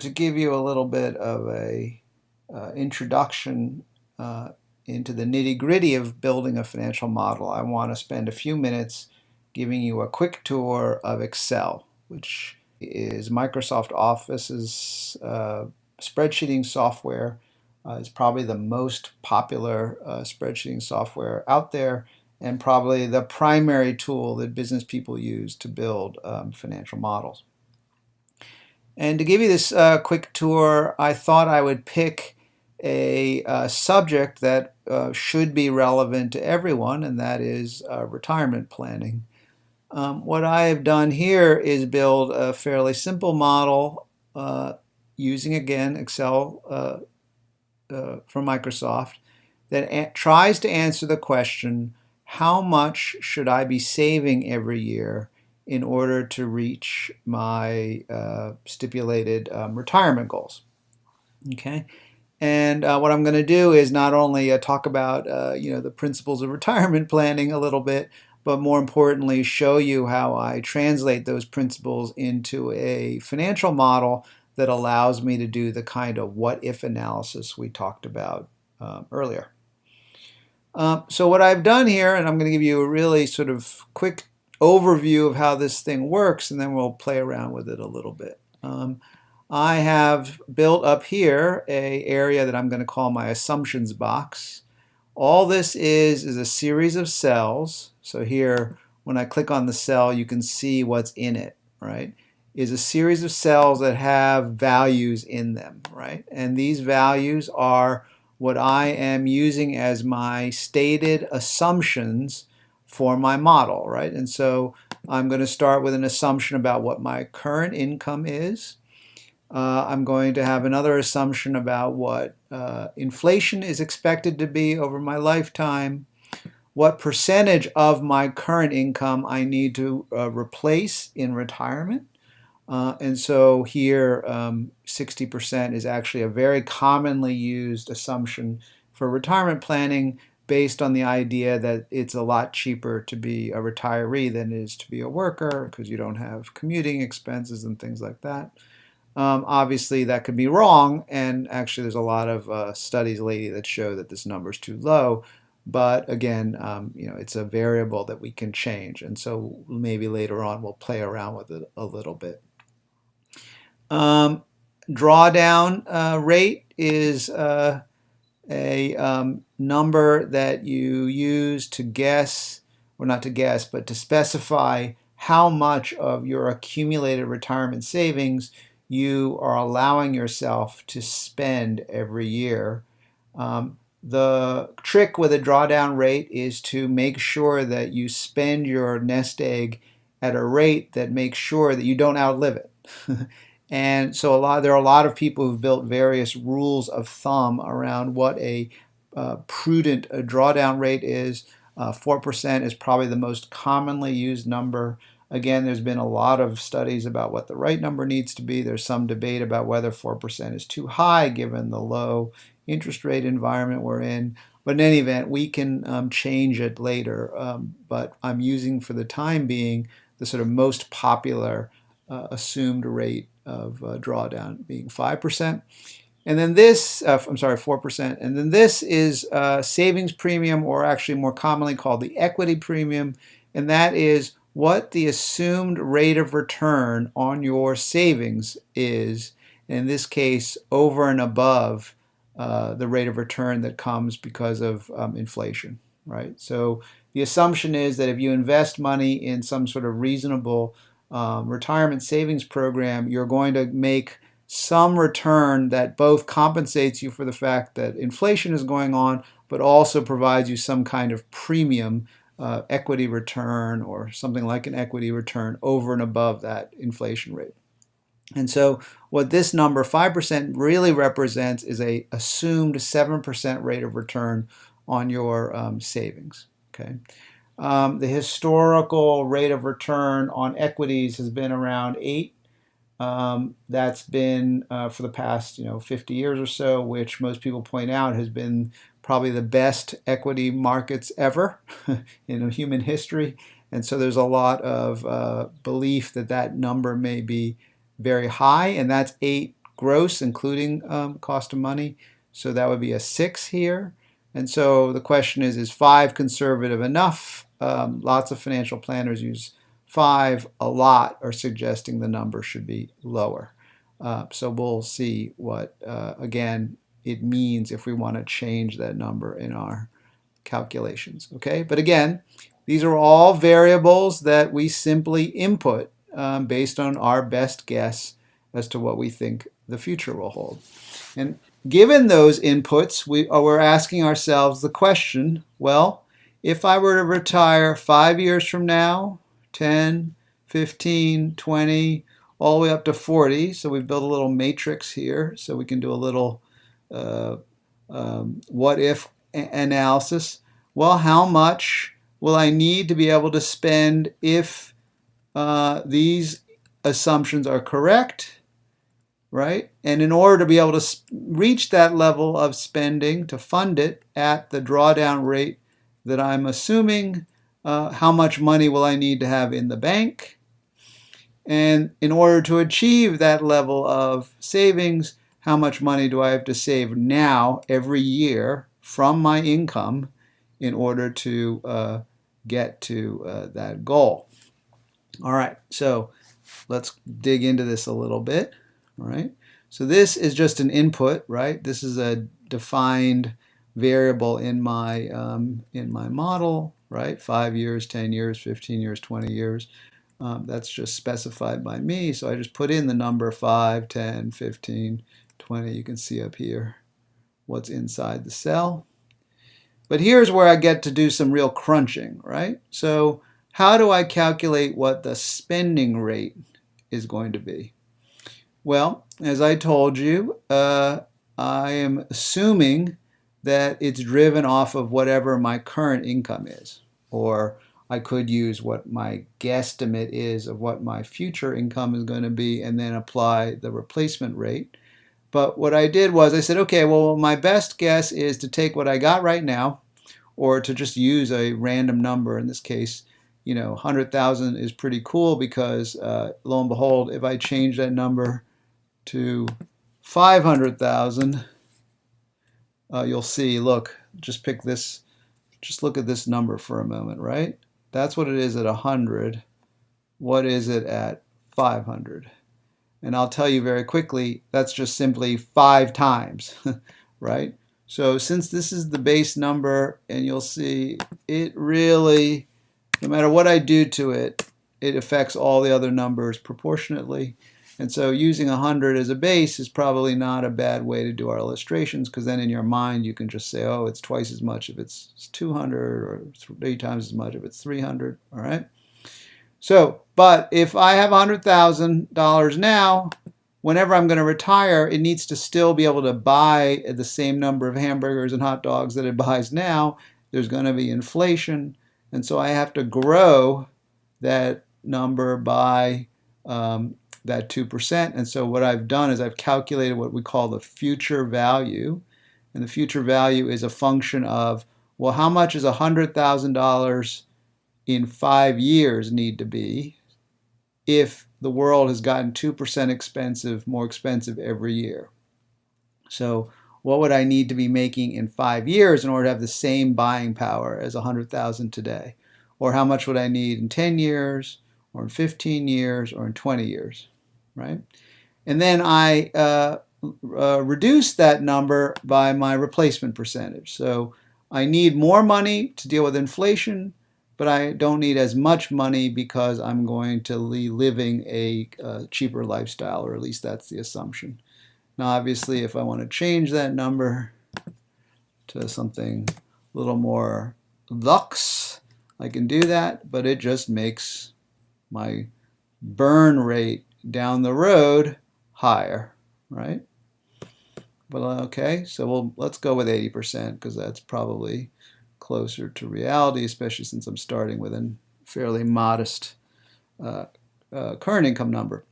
To give you a little bit of a introduction into the nitty-gritty of building a financial model, I want to spend a few minutes giving you a quick tour of Excel, which is Microsoft Office's spreadsheeting software. It's probably the most popular spreadsheeting software out there, and probably the primary tool that business people use to build financial models. And to give you this quick tour, I thought I would pick a subject that should be relevant to everyone, and that is retirement planning. What I have done here is build a fairly simple model using, again, Excel from Microsoft that tries to answer the question, how much should I be saving every year in order to reach my stipulated retirement goals? Okay. And what I'm going to do is not only talk about the principles of retirement planning a little bit, but more importantly, show you how I translate those principles into a financial model that allows me to do the kind of what-if analysis we talked about earlier. So what I've done here, and I'm going to give you a really sort of quick overview of how this thing works, and then we'll play around with it a little bit. I have built up here an area that I'm going to call my assumptions box. All this is a series of cells. So here, when I click on the cell, you can see what's in it, right? Is a series of cells that have values in them, right? And these values are what I am using as my stated assumptions for my model, right? And so I'm going to start with an assumption about what my current income is. I'm going to have another assumption about what inflation is expected to be over my lifetime, what percentage of my current income I need to replace in retirement. And so here, 60% is actually a very commonly used assumption for retirement planning, based on the idea that it's a lot cheaper to be a retiree than it is to be a worker, because you don't have commuting expenses and things like that. Obviously, that could be wrong, and actually there's a lot of studies lately that show that this number is too low. But again, it's a variable that we can change, and so maybe later on we'll play around with it a little bit. Drawdown rate is a number that you use to guess, or not to guess, but to specify how much of your accumulated retirement savings you are allowing yourself to spend every year. The trick with a drawdown rate is to make sure that you spend your nest egg at a rate that makes sure that you don't outlive it. And so there are a lot of people who've built various rules of thumb around what a prudent drawdown rate is. 4% is probably the most commonly used number. Again, there's been a lot of studies about what the right number needs to be. There's some debate about whether 4% is too high given the low interest rate environment we're in. But in any event, we can change it later. But I'm using for the time being the sort of most popular assumed rate of drawdown being 5%. And then this, 4%. And then this is savings premium, or actually more commonly called the equity premium. And that is what the assumed rate of return on your savings is, in this case, over and above the rate of return that comes because of inflation, right? So the assumption is that if you invest money in some sort of reasonable retirement savings program, you're going to make some return that both compensates you for the fact that inflation is going on, but also provides you some kind of premium equity return, or something like an equity return over and above that inflation rate. And so what this number, 5%, really represents is a assumed 7% rate of return on your savings. Okay. The historical rate of return on equities has been around 8. That's been for the past 50 years or so, which most people point out has been probably the best equity markets ever in human history. And so there's a lot of belief that that number may be very high, and that's 8 gross, including cost of money. So that would be a 6 here. And so the question is 5 conservative enough? Lots of financial planners use 5. A lot are suggesting the number should be lower. So we'll see what, again, it means if we want to change that number in our calculations. Okay, but again, these are all variables that we simply input based on our best guess as to what we think the future will hold. And given those inputs, we're asking ourselves the question, well, if I were to retire 5 years from now, 10, 15, 20, all the way up to 40, so we've built a little matrix here so we can do a little what if analysis. Well, how much will I need to be able to spend if these assumptions are correct, right? And in order to be able to reach that level of spending to fund it at the drawdown rate that I'm assuming, how much money will I need to have in the bank? And in order to achieve that level of savings, how much money do I have to save now every year from my income in order to get to that goal? All right, so let's dig into this a little bit. All right, so this is just an input, right? This is a defined variable in my model, right? 5 years, 10 years, 15 years, 20 years. That's just specified by me, so I just put in the number 5, 10, 15, 20. You can see up here what's inside the cell. But here's where I get to do some real crunching, right? So how do I calculate what the spending rate is going to be? Well, as I told you, I am assuming that it's driven off of whatever my current income is, or I could use what my guesstimate is of what my future income is going to be and then apply the replacement rate. But what I did was I said, okay, well, my best guess is to take what I got right now, or to just use a random number. In this case, 100,000 is pretty cool because lo and behold, if I change that number to 500,000, you'll see, look, just pick this, just look at this number for a moment, right? That's what it is at 100. What is it at 500? And I'll tell you very quickly, that's just simply 5 times, right? So since this is the base number, and you'll see it really, no matter what I do to it, it affects all the other numbers proportionately. And so using 100 as a base is probably not a bad way to do our illustrations, because then in your mind you can just say, oh, it's twice as much if it's 200, or 3 times as much if it's 300, all right? So, but if I have $100,000 now, whenever I'm going to retire, it needs to still be able to buy the same number of hamburgers and hot dogs that it buys now. There's going to be inflation, and so I have to grow that number by that 2%. And so what I've done is I've calculated what we call the future value. And the future value is a function of, well, how much is $100,000 in 5 years need to be if the world has gotten 2% more expensive every year? So what would I need to be making in 5 years in order to have the same buying power as 100,000 today? Or how much would I need in 10 years, or in 15 years, or in 20 years, right? And then I reduce that number by my replacement percentage. So I need more money to deal with inflation, but I don't need as much money because I'm going to be living a cheaper lifestyle, or at least that's the assumption. Now, obviously, if I want to change that number to something a little more luxe, I can do that, but it just makes my burn rate down the road higher, right? But okay, so let's go with 80% because that's probably closer to reality, especially since I'm starting with a fairly modest current income number.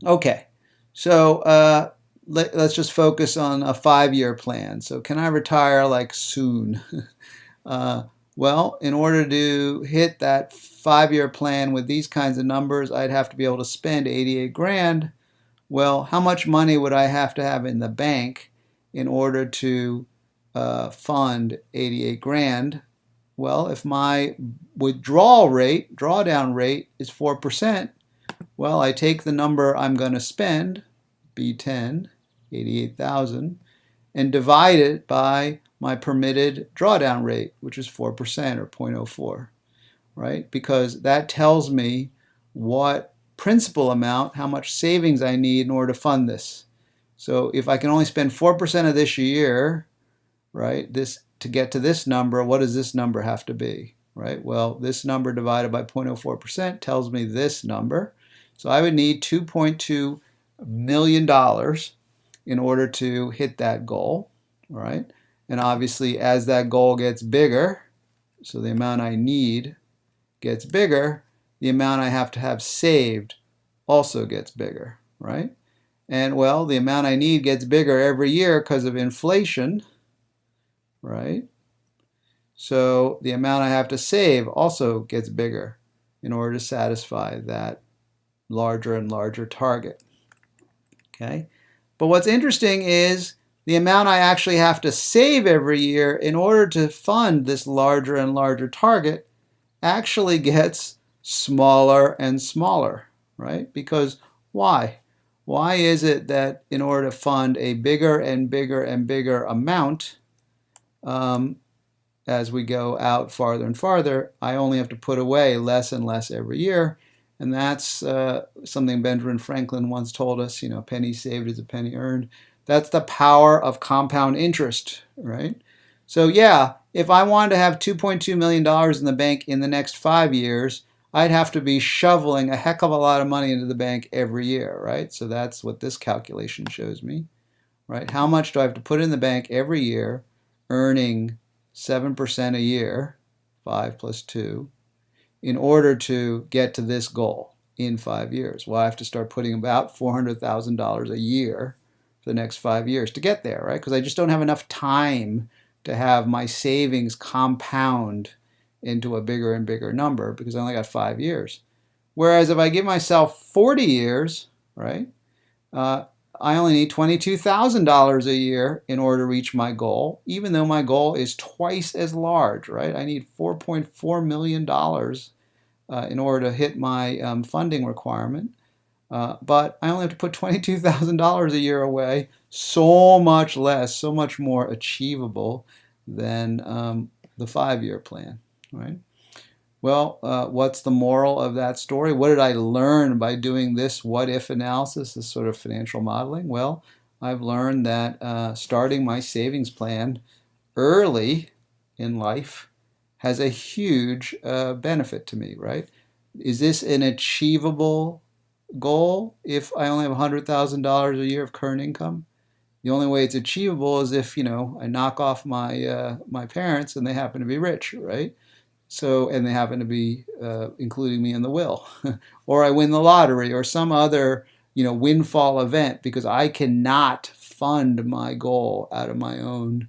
Okay, so let's just focus on a 5-year plan. So can I retire like soon? Well, in order to hit that 5-year plan with these kinds of numbers, I'd have to be able to spend 88 grand Well, how much money would I have to have in the bank in order to fund 88 grand? Well, if my drawdown rate is 4%, well, I take the number I'm going to spend, B10, 88,000, and divide it by my permitted drawdown rate, which is 4% or 0.04, right? Because that tells me what principal amount, how much savings I need in order to fund this. So if I can only spend 4% of this a year, right, this to get to this number, what does this number have to be, right? Well, this number divided by 0.04% tells me this number. So I would need $2.2 million in order to hit that goal, right? And obviously, as that goal gets bigger, so the amount I need gets bigger, the amount I have to have saved also gets bigger, right? And well, the amount I need gets bigger every year because of inflation, right? So the amount I have to save also gets bigger in order to satisfy that larger and larger target. Okay? But what's interesting is the amount I actually have to save every year in order to fund this larger and larger target actually gets smaller and smaller, right? Because why? Why is it that in order to fund a bigger and bigger and bigger amount, as we go out farther and farther, I only have to put away less and less every year? And that's something Benjamin Franklin once told us, you know, penny saved is a penny earned. That's the power of compound interest, right? So yeah, if I wanted to have $2.2 million in the bank in the next 5 years, I'd have to be shoveling a heck of a lot of money into the bank every year, right? So that's what this calculation shows me, right? How much do I have to put in the bank every year, earning 7% a year, 5 plus 2, in order to get to this goal in 5 years? Well, I have to start putting about $400,000 a year for the next 5 years to get there, right? Because I just don't have enough time to have my savings compound into a bigger and bigger number because I only got 5 years. Whereas if I give myself 40 years, right, I only need $22,000 a year in order to reach my goal, even though my goal is twice as large, right? I need $4.4 million in order to hit my funding requirement. But I only have to put $22,000 a year away, so much less, so much more achievable than the 5-year plan, right? Well, what's the moral of that story? What did I learn by doing this what-if analysis, this sort of financial modeling? Well, I've learned that starting my savings plan early in life has a huge benefit to me, right? Is this an achievable goal if I only have $100,000 a year of current income? The only way it's achievable is if, you know, I knock off my my parents and they happen to be rich, right? So, and they happen to be including me in the will, or I win the lottery, or some other, you know, windfall event, because I cannot fund my goal out of my own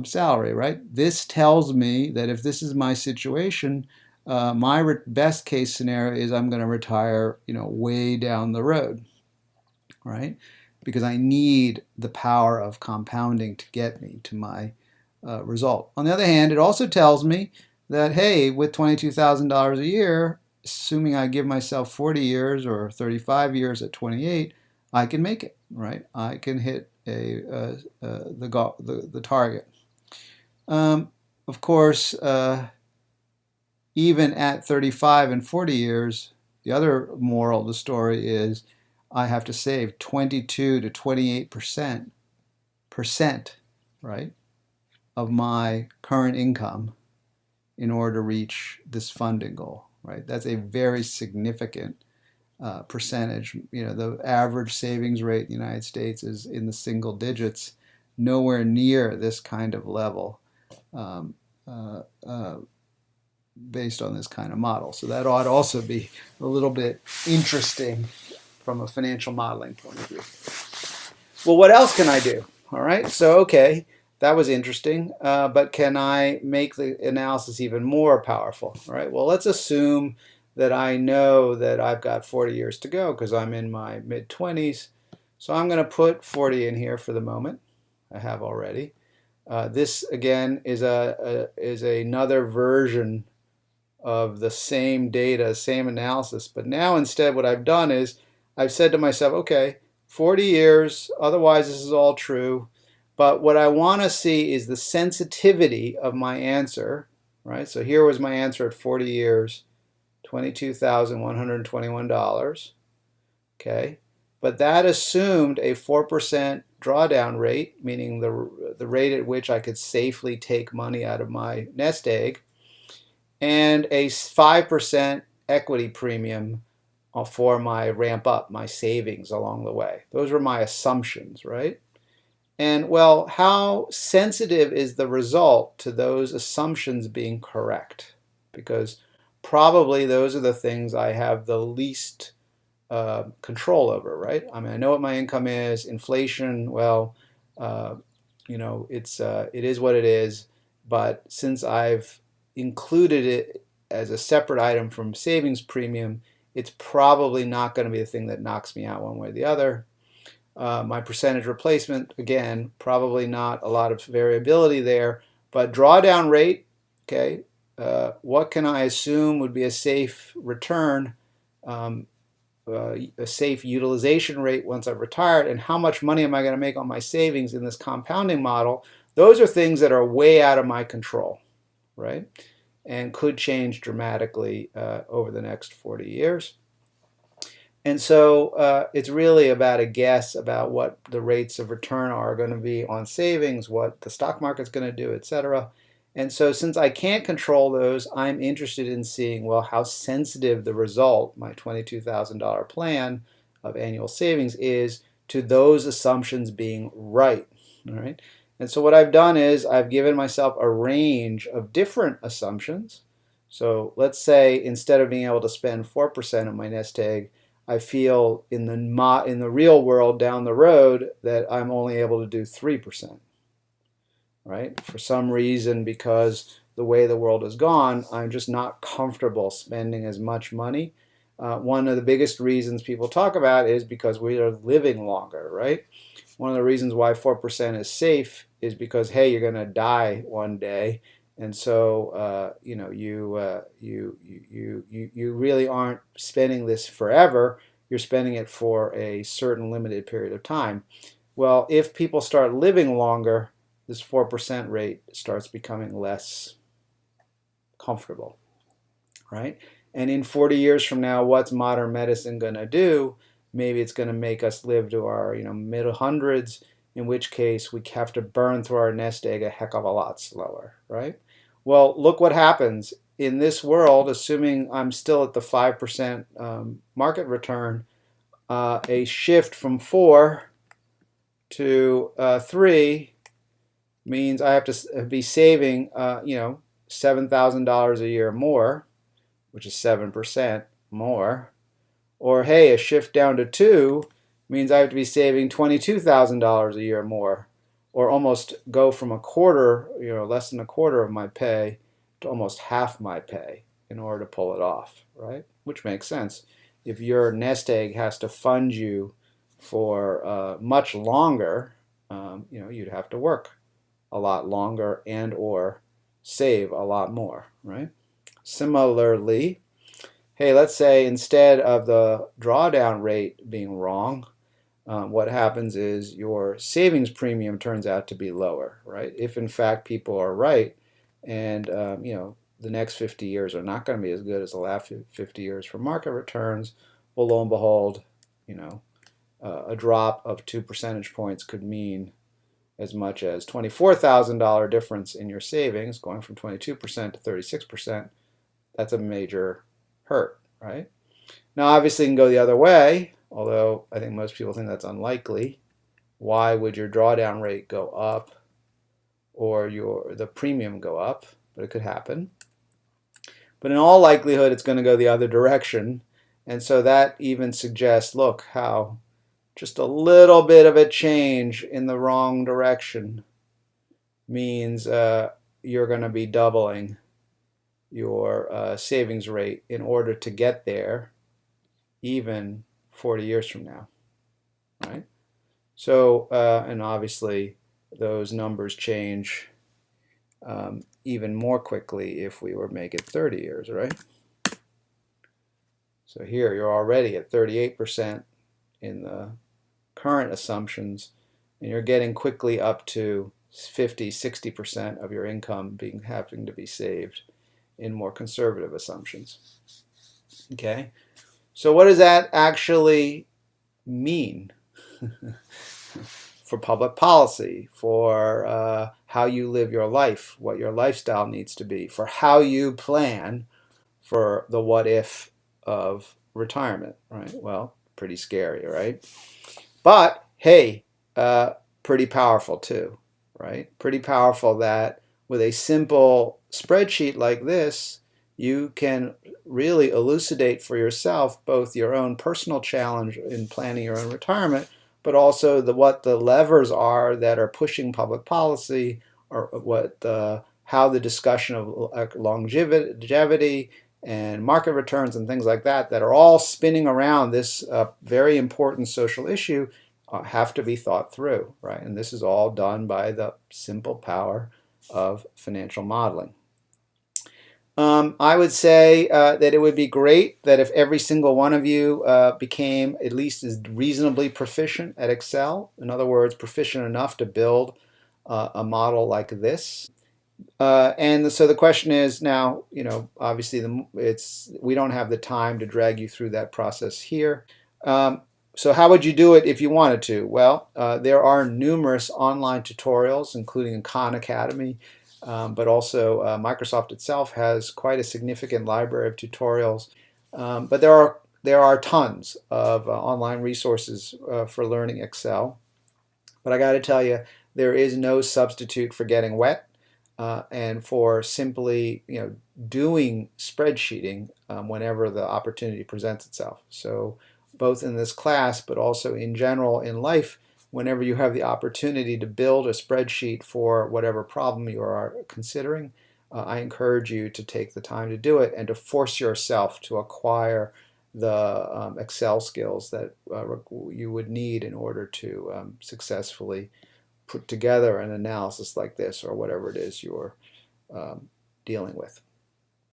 salary, right? This tells me that if this is my situation, my best case scenario is I'm going to retire, you know, way down the road, right? Because I need the power of compounding to get me to my result. On the other hand, it also tells me that, hey, with $22,000 a year, assuming I give myself 40 years or 35 years at 28, I can make it, right? I can hit the target. Of course, even at 35 and 40 years, the other moral of the story is I have to save 22 to 28%, right, of my current income in order to reach this funding goal, right? That's a very significant percentage. You know, the average savings rate in the United States is in the single digits, nowhere near this kind of level based on this kind of model. So that ought also be a little bit interesting from a financial modeling point of view. Well, what else can I do? All right, so okay, that was interesting, but can I make the analysis even more powerful? All right, well, let's assume that I know that I've got 40 years to go because I'm in my mid-20s. So I'm going to put 40 in here for the moment. I have already. This again is another version of the same data, same analysis. But now instead what I've done is I've said to myself, okay, 40 years, otherwise this is all true. But what I want to see is the sensitivity of my answer, right? So here was my answer at 40 years, $22,121, okay? But that assumed a 4% drawdown rate, meaning the rate at which I could safely take money out of my nest egg, and a 5% equity premium for my ramp up, my savings along the way. Those were my assumptions, right? And well, how sensitive is the result to those assumptions being correct? Because probably those are the things I have the least control over, right? I mean, I know what my income is. Inflation, well, it is what it is. But since I've included it as a separate item from savings premium, it's probably not going to be the thing that knocks me out one way or the other. My percentage replacement, again, probably not a lot of variability there, but drawdown rate, okay, what can I assume would be a safe return, a safe utilization rate once I've retired, and how much money am I going to make on my savings in this compounding model? Those are things that are way out of my control, right? And could change dramatically over the next 40 years. And so it's really about a guess about what the rates of return are going to be on savings, what the stock market's going to do, etc. And so since I can't control those, I'm interested in seeing, well, how sensitive the result, my $22,000 plan of annual savings, is to those assumptions being right. All right. And so what I've done is I've given myself a range of different assumptions. So let's say instead of being able to spend 4% of my nest egg, I feel in the real world down the road that I'm only able to do 3%, right? For some reason, because the way the world has gone, I'm just not comfortable spending as much money. One of the biggest reasons people talk about is because we are living longer, right? One of the reasons why 4% is safe is because, hey, you're going to die one day. And so, you really aren't spending this forever. You're spending it for a certain limited period of time. Well, if people start living longer, this 4% rate starts becoming less comfortable, right? And in 40 years from now, what's modern medicine going to do? Maybe it's going to make us live to our mid hundreds, in which case we have to burn through our nest egg a heck of a lot slower, right? Well, look what happens in this world, assuming I'm still at the 5% market return, a shift from 4 to 3 means I have to be saving, $7,000 a year more, which is 7% more. Or, hey, a shift down to 2 means I have to be saving $22,000 a year more, or almost go from a quarter, less than a quarter of my pay to almost half my pay in order to pull it off, right? Which makes sense. If your nest egg has to fund you for much longer, you'd have to work a lot longer and or save a lot more, right? Similarly, hey, let's say instead of the drawdown rate being wrong, what happens is your savings premium turns out to be lower, right? If in fact people are right, and the next 50 years are not going to be as good as the last 50 years for market returns, well, lo and behold, a drop of 2 percentage points could mean as much as $24,000 difference in your savings, going from 22% to 36%. That's a major hurt, right? Now, obviously, it can go the other way, although I think most people think that's unlikely. Why would your drawdown rate go up or the premium go up? But it could happen. But in all likelihood, it's going to go the other direction. And so that even suggests, look, how just a little bit of a change in the wrong direction means you're going to be doubling your savings rate in order to get there even 40 years from now, right? So, and obviously those numbers change even more quickly if we were to make it 30 years, right? So here you're already at 38% in the current assumptions, and you're getting quickly up to 50, 60% of your income having to be saved in more conservative assumptions. Okay, so what does that actually mean for public policy, for how you live your life, what your lifestyle needs to be, for how you plan for the what if of retirement, right? Well, pretty scary, right? But hey, pretty powerful too, right? Pretty powerful that with a simple spreadsheet like this, you can really elucidate for yourself both your own personal challenge in planning your own retirement, but also what the levers are that are pushing public policy, or how the discussion of longevity and market returns and things like that are all spinning around this very important social issue have to be thought through, right? And this is all done by the simple power of financial modeling. I would say that it would be great that if every single one of you became at least as reasonably proficient at Excel. In other words, proficient enough to build a model like this. And so the question is now, obviously we don't have the time to drag you through that process here. So how would you do it if you wanted to? Well, there are numerous online tutorials, including Khan Academy, but also Microsoft itself has quite a significant library of tutorials. But there are tons of online resources for learning Excel. But I got to tell you, there is no substitute for getting wet and for simply doing spreadsheeting whenever the opportunity presents itself. So both in this class, but also in general in life, whenever you have the opportunity to build a spreadsheet for whatever problem you are considering, I encourage you to take the time to do it and to force yourself to acquire the Excel skills that you would need in order to successfully put together an analysis like this or whatever it is you're dealing with.